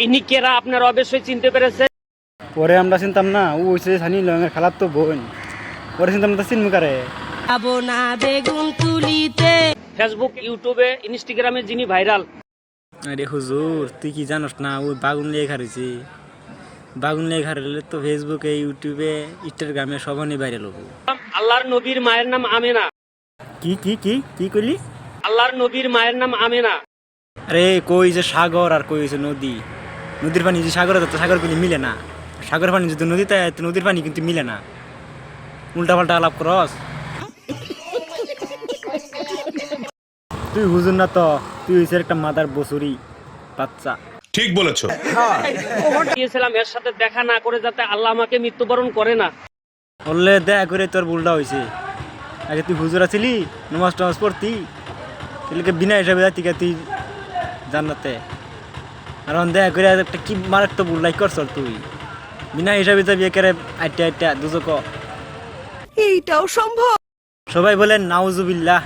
ইনি কেরা আপনারা অবশ্যই চিনতে পেরেছেন। পরে আমরা চিনতাম না, ও হইছে সানি লিওনের খালার তো বোন। পরে চিনতাম না, চিনমু কারে? যাবো না বেগুন তুলিতে। ফেসবুক, ইউটিউবে, ইনস্টাগ্রামে যিনি ভাইরাল। আরে হুজুর, তুই কি জানোস না ও বাগুন লেখা রয়েছে? বাগুন লেখা রইলে তো ফেসবুকে, ইউটিউবে, ইনস্টাগ্রামে সবাই ভাইরাল হবো। আল্লাহর নবীর মায়ের নাম আমেনা। কি কি কি কি কইলি? আল্লাহর নবীর মায়ের নাম আমেনা। আরে কই যে সাগর আর কই হইছে নদী। নদীর পানি যে সাগরে যাচ্ছে, সাগর পানি মিলে না। সাগরের পানি যদি নদীতে আয়, তো নদীর পানি কিন্তু মিলে না। উল্টা পাল্টা আলাপ করস তুই। হুজুর না তো, তুই হইছে একটা মাদার বসুরি বাচ্চা। ঠিক বলেছো। গিয়েছিলাম এর সাথে দেখা না করে, যাতে আল্লাহ আমাকে মৃত্যুবরণ করে না। বললে দেখা করে তোর ভুলটা হয়েছে। আগে তুই হুজুর আছিলি, নামাজ টামাজ পড়তি, তাহলে বিনা হিসাবে যাতি তুই জান্নাতে। আর দেখা করে একটা কি মারাত্মক ভুল লাইক করছ তুই। বিনা হিসাবে যাবি একেবারে আইটা আইটা দুজক। এইটাও সম্ভব? সবাই বলেন নাউজুবিল্লাহ।